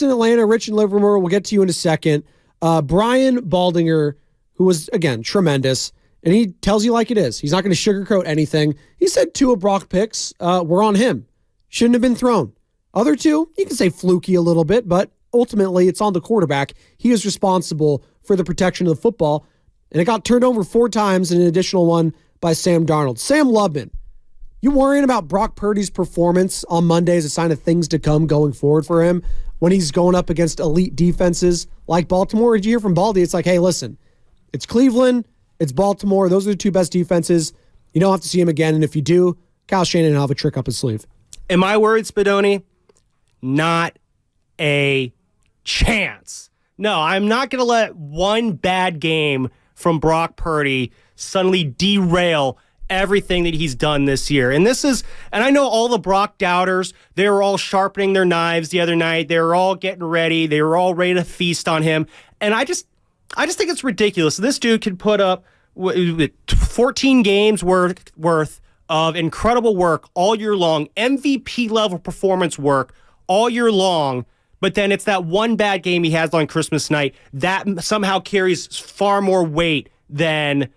in Atlanta, Rich and Livermore, we'll get to you in a second. Brian Baldinger, who was, again, tremendous, and he tells you like it is. He's not going to sugarcoat anything. He said 2 of Brock picks were on him. Shouldn't have been thrown. Other 2, you can say fluky a little bit, but ultimately it's on the quarterback. He is responsible for the protection of the football, and it got turned over 4 times and an additional one by Sam Darnold. Sam Lubman, you worrying about Brock Purdy's performance on Monday as a sign of things to come going forward for him when he's going up against elite defenses like Baltimore? Did you hear from Baldy? It's like, hey, listen, it's Cleveland, it's Baltimore. Those are the 2 best defenses. You don't have to see him again, and if you do, Kyle Shanahan will have a trick up his sleeve. Am I worried, Spadoni? Not a chance. No, I'm not going to let one bad game from Brock Purdy suddenly derail everything that he's done this year. And I know all the Brock doubters, they were all sharpening their knives the other night. They were all getting ready. They were all ready to feast on him. And I just think it's ridiculous. This dude can put up 14 games worth of incredible work all year long, MVP level performance work all year long. But then it's that one bad game he has on Christmas night that somehow carries far more weight than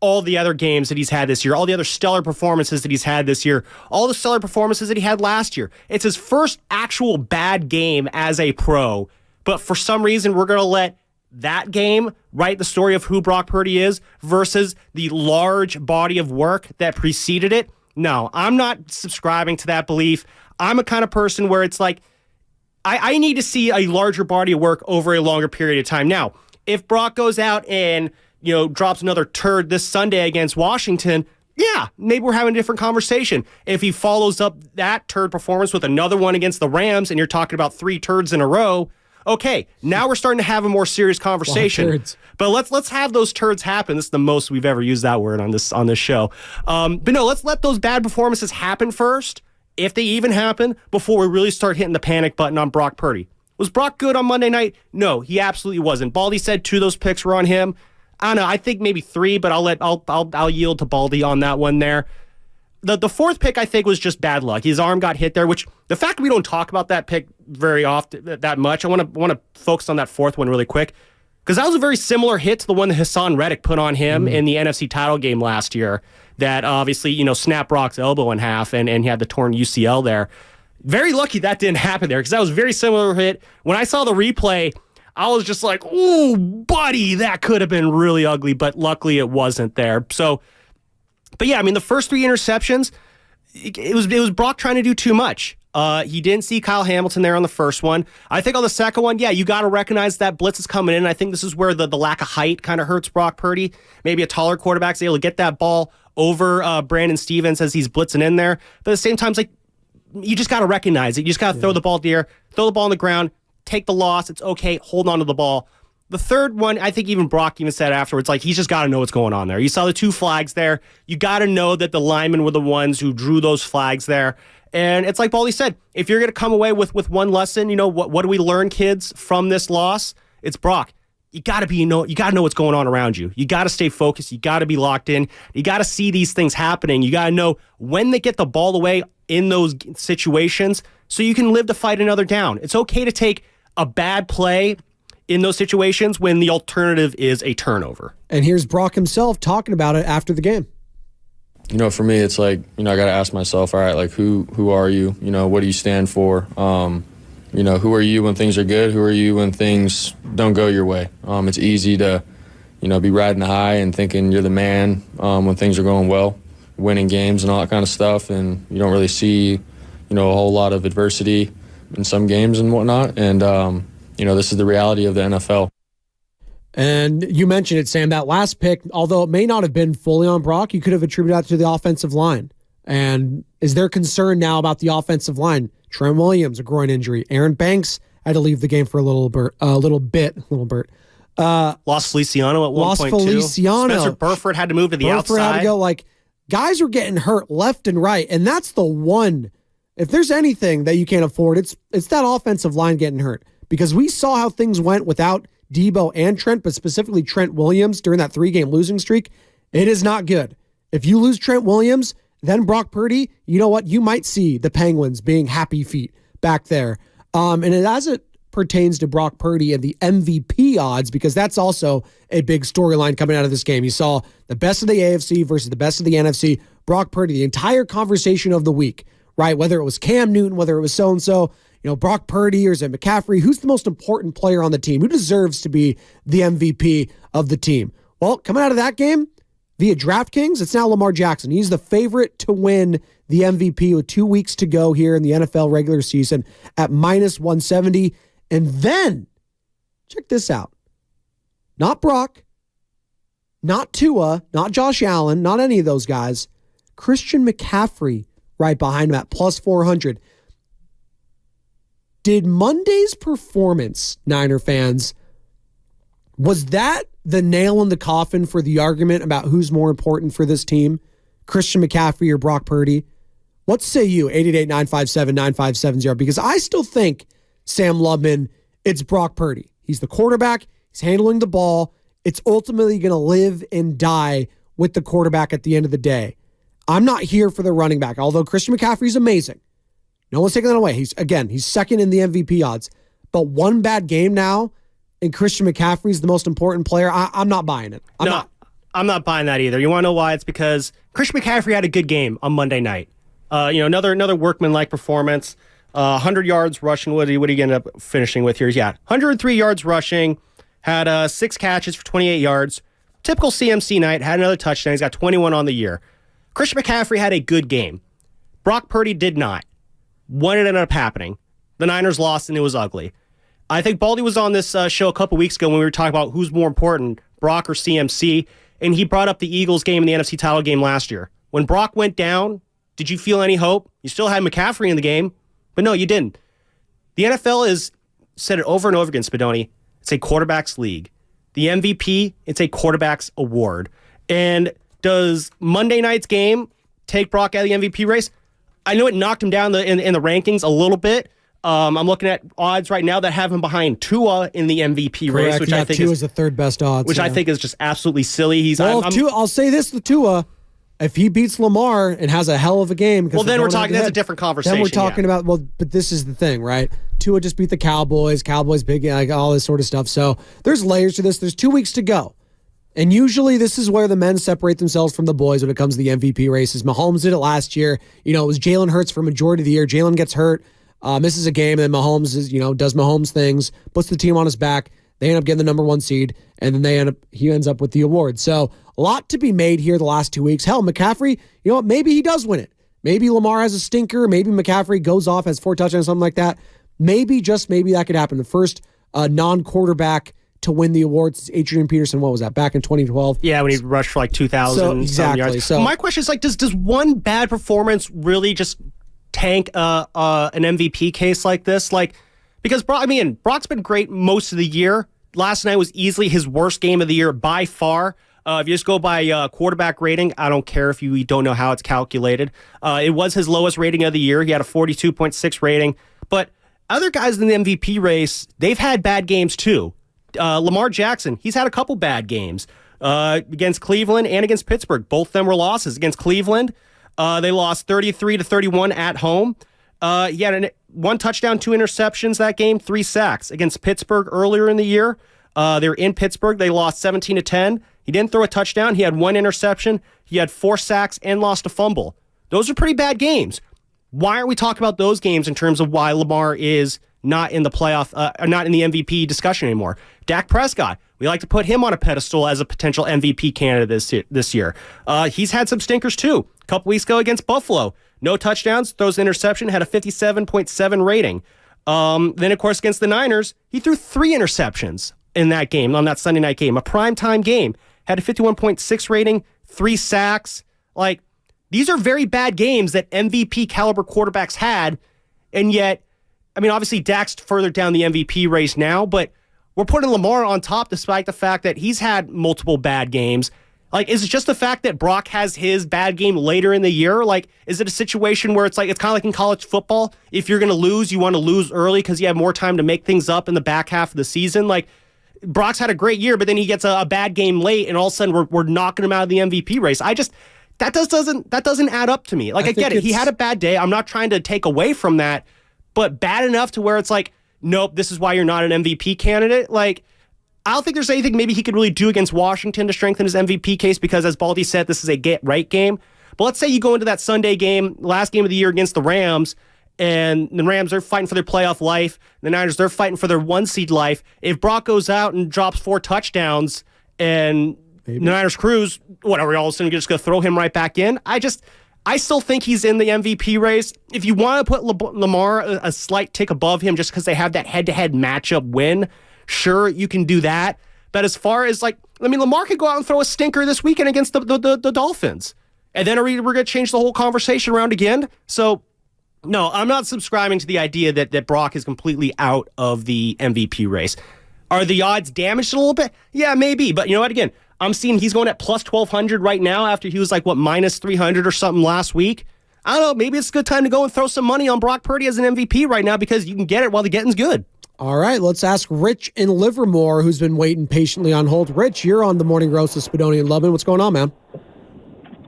all the other games that he's had this year, all the other stellar performances that he's had this year, all the stellar performances that he had last year. It's his first actual bad game as a pro, but for some reason we're going to let that game write the story of who Brock Purdy is versus the large body of work that preceded it. No, I'm not subscribing to that belief. I'm a kind of person where it's like, I need to see a larger body of work over a longer period of time. Now, if Brock goes out and drops another turd this Sunday against Washington, yeah, maybe we're having a different conversation. If he follows up that turd performance with another one against the Rams and you're talking about 3 turds in a row, okay, now we're starting to have a more serious conversation. But let's have those turds happen. This is the most we've ever used that word on this show. But no, let's let those bad performances happen first, if they even happen, before we really start hitting the panic button on Brock Purdy. Was Brock good on Monday night? No, he absolutely wasn't. Baldy said 2 of those picks were on him. I don't know. I think maybe 3, but I'll yield to Baldy on that one there. The 4th pick, I think, was just bad luck. His arm got hit there, which the fact we don't talk about that pick very often, that much, I want to focus on that 4th one really quick, because that was a very similar hit to the one that Hassan Reddick put on him in the NFC title game last year that obviously, snapped Brock's elbow in half and he had the torn UCL there. Very lucky that didn't happen there, because that was a very similar hit. When I saw the replay, I was just like, ooh, buddy, that could have been really ugly, but luckily it wasn't there. So, but yeah, I mean, the first 3 interceptions, it was Brock trying to do too much. He didn't see Kyle Hamilton there on the first one. I think on the second one, yeah, you got to recognize that blitz is coming in. I think this is where the lack of height kind of hurts Brock Purdy. Maybe a taller quarterback's able to get that ball over Brandon Stevens as he's blitzing in there. But at the same time, it's like, you just got to recognize it. You just got to throw the ball in the air, throw the ball on the ground, take the loss. It's okay. Hold on to the ball. The third one, I think even Brock even said afterwards, like, he's just got to know what's going on there. You saw the 2 flags there. You got to know that the linemen were the ones who drew those flags there. And it's like Baldy said, if you're going to come away with one lesson, what do we learn, kids, from this loss? It's Brock. You got to know what's going on around you. You got to stay focused. You got to be locked in. You got to see these things happening. You got to know when they get the ball away in those situations so you can live to fight another down. It's okay to take a bad play in those situations when the alternative is a turnover. And here's Brock himself talking about it after the game. For me, it's like, I got to ask myself, all right, like, who are you? What do you stand for? Who are you when things are good? Who are you when things don't go your way? It's easy to, be riding high and thinking you're the man when things are going well, winning games and all that kind of stuff, and you don't really see, a whole lot of adversity in some games and whatnot. And, this is the reality of the NFL. And you mentioned it, Sam, that last pick, although it may not have been fully on Brock, you could have attributed that to the offensive line. And is there concern now about the offensive line? Trent Williams, a groin injury. Aaron Banks had to leave the game for a little bit. Lost Feliciano at one point, too. Spencer Burford had to move to the outside. Had to go. Like, guys are getting hurt left and right, and that's the one. If there's anything that you can't afford, it's that offensive line getting hurt. Because we saw how things went without Debo and Trent, but specifically Trent Williams during that 3-game losing streak. It is not good. If you lose Trent Williams, then Brock Purdy, you know what? You might see the Penguins being happy feet back there. And it hasn't pertains to Brock Purdy and the MVP odds, because that's also a big storyline coming out of this game. You saw the best of the AFC versus the best of the NFC. Brock Purdy, the entire conversation of the week, right? Whether it was Cam Newton, whether it was so-and-so, Brock Purdy or is it McCaffrey? Who's the most important player on the team? Who deserves to be the MVP of the team? Well, coming out of that game, via DraftKings, it's now Lamar Jackson. He's the favorite to win the MVP with 2 weeks to go here in the NFL regular season at -170. And then, check this out. Not Brock, not Tua, not Josh Allen, not any of those guys. Christian McCaffrey right behind him at +400. Did Monday's performance, Niner fans, was that the nail in the coffin for the argument about who's more important for this team, Christian McCaffrey or Brock Purdy? What say you, 888-957-9570? Because I still think, Sam Lubman, it's Brock Purdy. He's the quarterback. He's handling the ball. It's ultimately going to live and die with the quarterback at the end of the day. I'm not here for the running back, although Christian McCaffrey's amazing. No one's taking that away. He's second in the MVP odds. But one bad game now, and Christian McCaffrey's the most important player. I'm not buying it. I'm not buying that either. You want to know why? It's because Christian McCaffrey had a good game on Monday night. Another workman-like performance. 100 yards rushing. What did he end up finishing with here? Yeah, 103 yards rushing. Had 6 catches for 28 yards. Typical CMC night. Had another touchdown. He's got 21 on the year. Christian McCaffrey had a good game. Brock Purdy did not. What ended up happening? The Niners lost, and it was ugly. I think Baldy was on this show a couple weeks ago when we were talking about who's more important, Brock or CMC, and he brought up the Eagles game and the NFC title game last year. When Brock went down, did you feel any hope? You still had McCaffrey in the game, but no, you didn't. The NFL has said it over and over again, Spadoni. It's a quarterback's league. The MVP, it's a quarterback's award. And does Monday night's game take Brock out of the MVP race? I know it knocked him down in the rankings a little bit. I'm looking at odds right now that have him behind Tua in the MVP race, which I think Tua is the third best odds, which I think is just absolutely silly. I'll say this with Tua: if he beats Lamar and has a hell of a game, then we're talking. That's a different conversation. Then we're talking about but this is the thing, right? Tua just beat the Cowboys. Cowboys big, like all this sort of stuff. So there's layers to this. There's 2 weeks to go. And usually this is where the men separate themselves from the boys when it comes to the MVP races. Mahomes did it last year. It was Jalen Hurts for a majority of the year. Jalen gets hurt, misses a game, and then Mahomes does Mahomes things, puts the team on his back. They end up getting the number 1 seed, and then he ends up with the award. So a lot to be made here the last 2 weeks. Hell, McCaffrey, maybe he does win it. Maybe Lamar has a stinker. Maybe McCaffrey goes off, has 4 touchdowns, something like that. Maybe, just maybe, that could happen. The first non-quarterback to win the award since Adrian Peterson, what was that, back in 2012? Yeah, when he rushed for 2,000 exactly. yards. So my question is, does one bad performance really just tank an MVP case like this? Because Brock's been great most of the year. Last night was easily his worst game of the year by far. If you just go by quarterback rating, I don't care if you don't know how it's calculated. It was his lowest rating of the year. He had a 42.6 rating. But other guys in the MVP race, they've had bad games too. Lamar Jackson, he's had a couple bad games against Cleveland and against Pittsburgh. Both of them were losses. Against Cleveland, they lost 33-31 at home. He had 1 touchdown, 2 interceptions that game, 3 sacks. Against Pittsburgh earlier in the year, they were in Pittsburgh. They lost 17-10. He didn't throw a touchdown. He had 1 interception. He had 4 sacks and lost a fumble. Those are pretty bad games. Why aren't we talking about those games in terms of why Lamar is not in the playoff, not in the MVP discussion anymore? Dak Prescott, we like to put him on a pedestal as a potential MVP candidate this year. He's had some stinkers too. A couple weeks ago against Buffalo, no touchdowns, throws an interception, had a 57.7 rating. Then, of course, against the Niners, he threw 3 interceptions in that game, on that Sunday night game, a primetime game, had a 51.6 rating, 3 sacks. These are very bad games that MVP caliber quarterbacks had, and yet, obviously Dak's further down the MVP race now, but we're putting Lamar on top despite the fact that he's had multiple bad games. Is it just the fact that Brock has his bad game later in the year? Is it a situation where it's kind of like in college football? If you're going to lose, you want to lose early because you have more time to make things up in the back half of the season? Brock's had a great year, but then he gets a bad game late, and all of a sudden we're knocking him out of the MVP race. That doesn't add up to me. I get it. He had a bad day. I'm not trying to take away from that, but bad enough to where it's nope, this is why you're not an MVP candidate. Like, I don't think there's anything maybe he could really do against Washington to strengthen his MVP case because, as Baldy said, this is a get-right game. But let's say you go into that Sunday game, last game of the year against the Rams, and the Rams, they're fighting for their playoff life. The Niners, they're fighting for their one-seed life. If Brock goes out and drops 4 touchdowns and the Niners cruise, what, are we all of a sudden just going to throw him right back in? I still think he's in the MVP race. If you want to put Lamar a slight tick above him just because they have that head-to-head matchup win, sure, you can do that. But as far as, Lamar could go out and throw a stinker this weekend against the Dolphins. And then we're going to change the whole conversation around again. So, no, I'm not subscribing to the idea that Brock is completely out of the MVP race. Are the odds damaged a little bit? Yeah, maybe. But you know what? Again, I'm seeing he's going at plus 1,200 right now after he was minus 300 or something last week. I don't know. Maybe it's a good time to go and throw some money on Brock Purdy as an MVP right now because you can get it while the getting's good. All right, let's ask Rich in Livermore, who's been waiting patiently on hold. Rich, you're on the Morning Roast of Spadoni and Lubin. What's going on, man?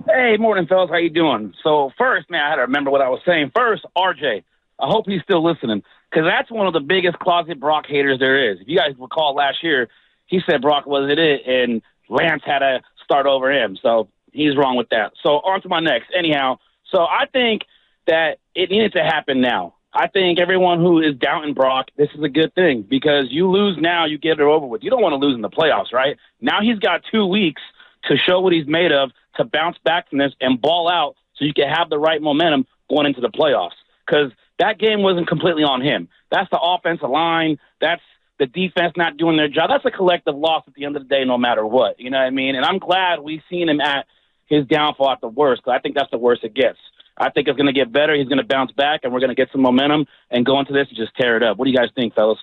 Hey, morning, fellas. How you doing? So first, man, I had to remember what I was saying. First, RJ, I hope he's still listening because that's one of the biggest closet Brock haters there is. If you guys recall last year, he said Brock wasn't it, and Lance had to start over him. So he's wrong with that. So on to my next. Anyhow, so I think that it needed to happen now. I think everyone who is doubting Brock, this is a good thing because you lose now, you get it over with. You don't want to lose in the playoffs, right? Now he's got 2 weeks to show what he's made of, to bounce back from this and ball out so you can have the right momentum going into the playoffs. Because that game wasn't completely on him. That's the offensive line. That's the defense not doing their job. That's a collective loss at the end of the day no matter what. You know what I mean? And I'm glad we've seen him at his downfall at the worst because I think that's the worst it gets. I think it's going to get better. He's going to bounce back, and we're going to get some momentum and go into this and just tear it up. What do you guys think, fellas?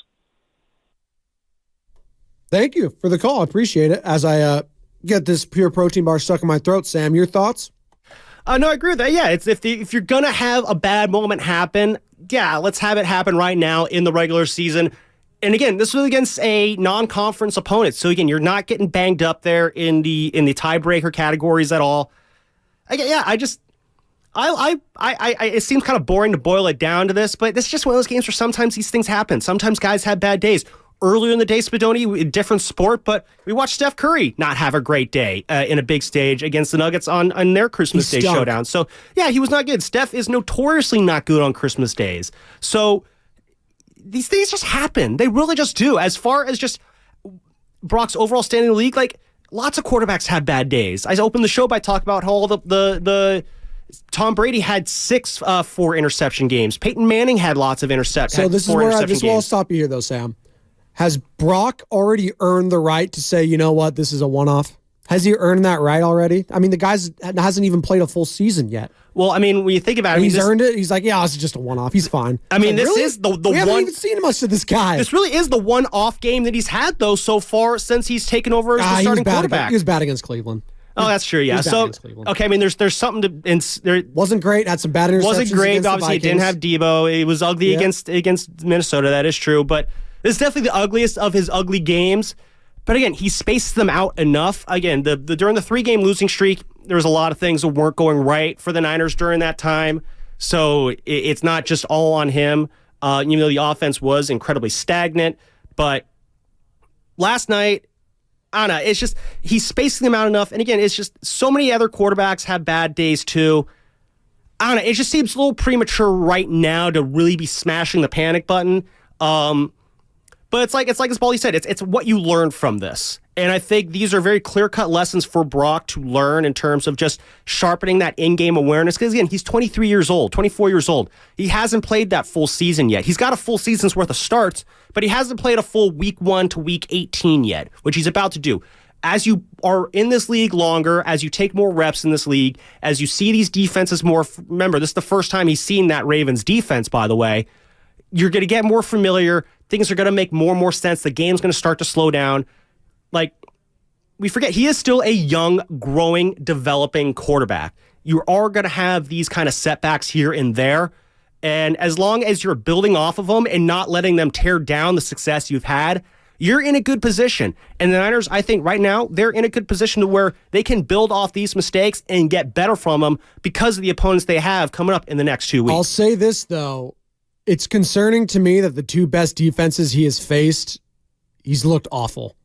Thank you for the call. I appreciate it. As I get this pure protein bar stuck in my throat, Sam, your thoughts? No, I agree with that. Yeah, it's if you're going to have a bad moment happen, yeah, let's have it happen right now in the regular season. And again, this was against a non-conference opponent. So again, you're not getting banged up there in the tiebreaker categories at all. Again, yeah, it seems kind of boring to boil it down to this, but this is just one of those games where sometimes these things happen. Sometimes guys have bad days. Earlier in the day, Spadoni, different sport, but we watched Steph Curry not have a great day in a big stage against the Nuggets on their Christmas Day showdown. So, yeah, he was not good. Steph is notoriously not good on Christmas days. So, these things just happen. They really just do. As far as just Brock's overall standing in the league, lots of quarterbacks have bad days. I opened the show by talking about how all the Tom Brady had 6 4-interception games. Peyton Manning had lots of interceptions. So this is where I'll stop you here, though, Sam. Has Brock already earned the right to say, you know what, this is a one-off? Has he earned that right already? I mean, the guy hasn't even played a full season yet. Well, I mean, when you think about it, he's earned it. He's like, yeah, this is just a one-off. He's fine. I mean, this is the we haven't even seen much of this guy. This really is the one-off game that he's had, though, so far since he's taken over as the starting quarterback. He was bad against Cleveland. Oh, that's true. Yeah. So, okay. I mean, there's something to. There wasn't great. Had some bad interceptions. Wasn't great. Obviously, it didn't have Debo. It was ugly against Minnesota. That is true. But this is definitely the ugliest of his ugly games. But again, he spaced them out enough. Again, during the 3-game losing streak, there was a lot of things that weren't going right for the Niners during that time. So it's not just all on him. Even though the offense was incredibly stagnant, but last night, I don't know. It's just he's spacing them out enough. And again, it's just so many other quarterbacks have bad days too. I don't know. It just seems a little premature right now to really be smashing the panic button. But it's like as Paulie said, it's what you learn from this. And I think these are very clear-cut lessons for Brock to learn in terms of just sharpening that in-game awareness. Because, again, he's 24 years old. He hasn't played that full season yet. He's got a full season's worth of starts, but he hasn't played a full week 1 to week 18 yet, which he's about to do. As you are in this league longer, as you take more reps in this league, as you see these defenses more, remember, this is the first time he's seen that Ravens defense, by the way, you're going to get more familiar. Things are going to make more and more sense. The game's going to start to slow down. We forget, he is still a young, growing, developing quarterback. You are going to have these kind of setbacks here and there. And as long as you're building off of them and not letting them tear down the success you've had, you're in a good position. And the Niners, I think right now, they're in a good position to where they can build off these mistakes and get better from them because of the opponents they have coming up in the next 2 weeks. I'll say this, though. It's concerning to me that the two best defenses he has faced, he's looked awful.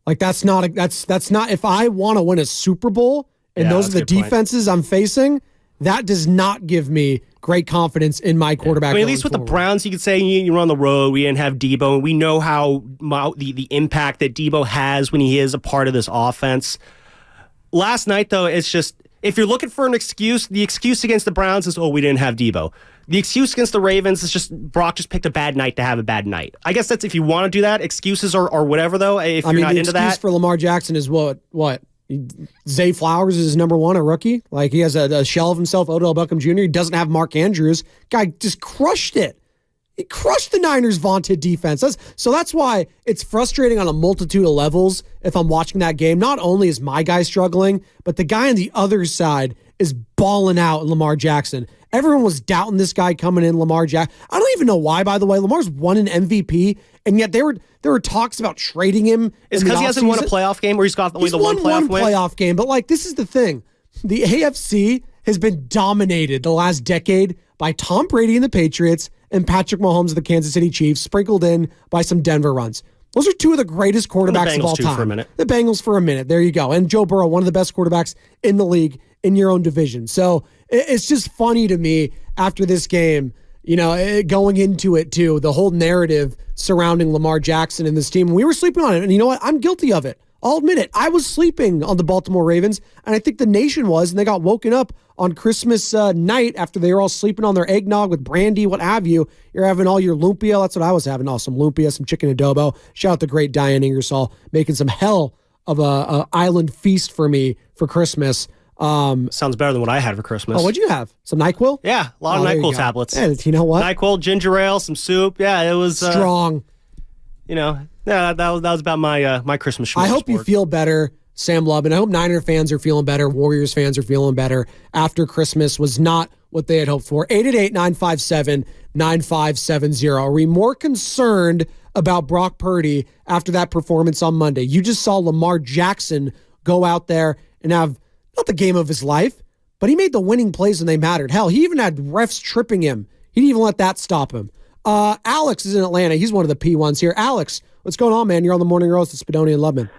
Like that's not if I want to win a Super Bowl and those are the defenses I'm facing, that does not give me great confidence in my quarterback. I mean, at least with the Browns, you could say you're on the road. We didn't have Debo, and we know how the impact that Debo has when he is a part of this offense. Last night, though, it's just, if you're looking for an excuse, the excuse against the Browns is, we didn't have Debo. The excuse against the Ravens is just Brock just picked a bad night to have a bad night. I guess that's if you want to do that. Excuses or whatever, though, if you're not into that. The excuse for Lamar Jackson is what? Zay Flowers is his number one, a rookie. Like, he has a shell of himself, Odell Beckham Jr. He doesn't have Mark Andrews. Guy just crushed it. He crushed the Niners' vaunted defense. That's why it's frustrating on a multitude of levels if I'm watching that game. Not only is my guy struggling, but the guy on the other side is balling out in Lamar Jackson. Everyone was doubting this guy coming in, Lamar Jackson. I don't even know why, by the way. Lamar's won an MVP, and yet there were talks about trading him. It's because he hasn't won a playoff game, or he's got only the one playoff game. But this is the thing. The AFC has been dominated the last decade by Tom Brady and the Patriots and Patrick Mahomes of the Kansas City Chiefs, sprinkled in by some Denver runs. Those are two of the greatest quarterbacks of all time. The Bengals for a minute. There you go. And Joe Burrow, one of the best quarterbacks in the league in your own division. So it's just funny to me after this game, going into it too, the whole narrative surrounding Lamar Jackson and this team. We were sleeping on it. And you know what? I'm guilty of it. I'll admit it. I was sleeping on the Baltimore Ravens, and I think the nation was, and they got woken up on Christmas night after they were all sleeping on their eggnog with brandy, what have you. You're having all your lumpia. That's what I was having. Some lumpia, some chicken adobo. Shout out to great Diane Ingersoll making some hell of a island feast for me for Christmas. Sounds better than what I had for Christmas. Oh, what'd you have? Some NyQuil? Yeah, a lot of NyQuil tablets. Yeah, you know what? NyQuil, ginger ale, some soup. Yeah, it was strong. That was about my Christmas. I hope you feel better, Sam Lubin. I hope Niner fans are feeling better. Warriors fans are feeling better after Christmas was not what they had hoped for. 888-957-9570. Are we more concerned about Brock Purdy after that performance on Monday? You just saw Lamar Jackson go out there and have not the game of his life, but he made the winning plays when they mattered. Hell, he even had refs tripping him. He didn't even let that stop him. Alex is in Atlanta. He's one of the P1s here. Alex, what's going on, man? You're on the Morning Roast at Spadoni and Lubman.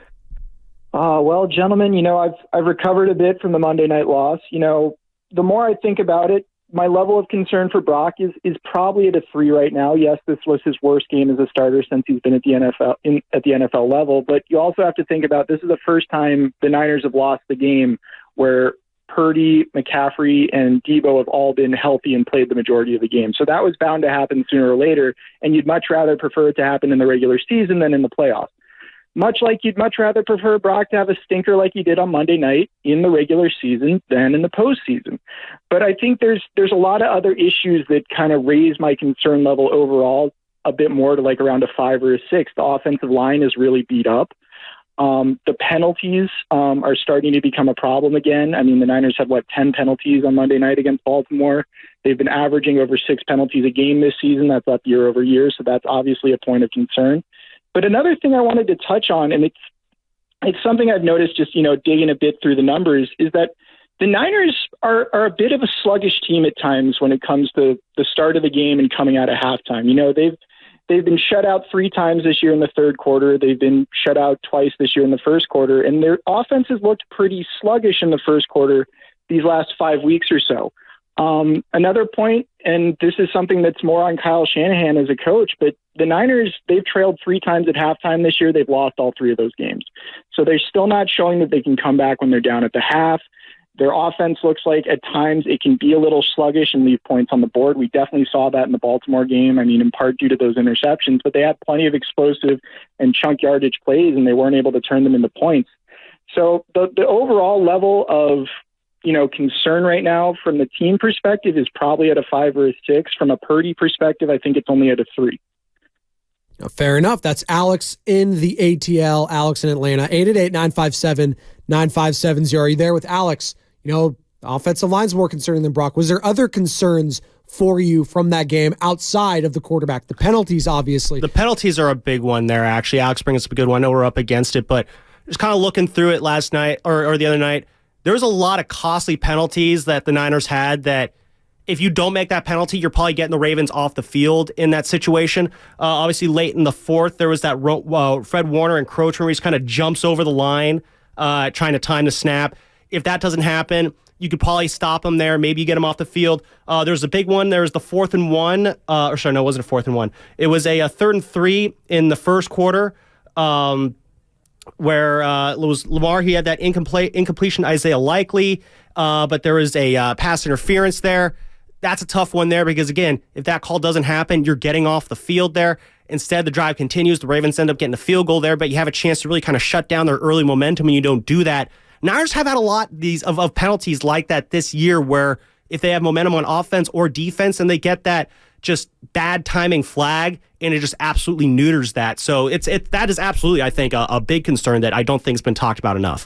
Well, gentlemen, I've recovered a bit from the Monday night loss. The more I think about it, my level of concern for Brock is probably at a 3 right now. Yes, this was his worst game as a starter since he's been at the NFL level. But you also have to think about, this is the first time the Niners have lost the game where Purdy, McCaffrey, and Debo have all been healthy and played the majority of the game. So that was bound to happen sooner or later, and you'd much rather prefer it to happen in the regular season than in the playoffs. Much like you'd much rather prefer Brock to have a stinker like he did on Monday night in the regular season than in the postseason. But I think there's a lot of other issues that kind of raise my concern level overall a bit more to like around a 5 or a 6. The offensive line is really beat up. The penalties are starting to become a problem again. I mean, the Niners had, 10 penalties on Monday night against Baltimore. They've been averaging over 6 penalties a game this season. That's up year over year, so that's obviously a point of concern. But another thing I wanted to touch on, and it's something I've noticed just, digging a bit through the numbers, is that the Niners are a bit of a sluggish team at times when it comes to the start of the game and coming out of halftime. They've been shut out 3 times this year in the third quarter. They've been shut out twice this year in the first quarter, and their offense has looked pretty sluggish in the first quarter these last 5 weeks or so. Another point, and this is something that's more on Kyle Shanahan as a coach, but the Niners, they've trailed 3 times at halftime this year. They've lost all 3 of those games. So they're still not showing that they can come back when they're down at the half. Their offense looks like at times it can be a little sluggish and leave points on the board. We definitely saw that in the Baltimore game. I mean, in part due to those interceptions, but they had plenty of explosive and chunk yardage plays, and they weren't able to turn them into points. So the overall level of, concern right now from the team perspective is probably at a 5 or a 6. From a Purdy perspective, I think it's only at a 3. Fair enough. That's Alex in the ATL, Alex in Atlanta. 888-957-9570. Are you there with Alex? The offensive line's more concerning than Brock. Was there other concerns for you from that game outside of the quarterback? The penalties, obviously. The penalties are a big one there, actually. Alex brings up a good one. I know we're up against it, but just kind of looking through it last night or the other night, there was a lot of costly penalties that the Niners had that if you don't make that penalty, you're probably getting the Ravens off the field in that situation. Obviously, late in the fourth, there was that Fred Warner encroachment where he kind of jumps over the line, trying to time the snap. If that doesn't happen, you could probably stop him there. Maybe you get him off the field. There's a big one. There was the 4th and 1. It wasn't a 4th and 1. It was a 3rd and 3 in the first quarter. Where it was Lamar, he had that incompletion, Isaiah Likely, but there was a pass interference there. That's a tough one there because, again, if that call doesn't happen, you're getting off the field there. Instead, the drive continues. The Ravens end up getting a field goal there, but you have a chance to really kind of shut down their early momentum when you don't do that. Niners have had a lot of penalties like that this year where if they have momentum on offense or defense and they get that just bad timing flag, and it just absolutely neuters that. So that is absolutely, I think, a big concern that I don't think has been talked about enough.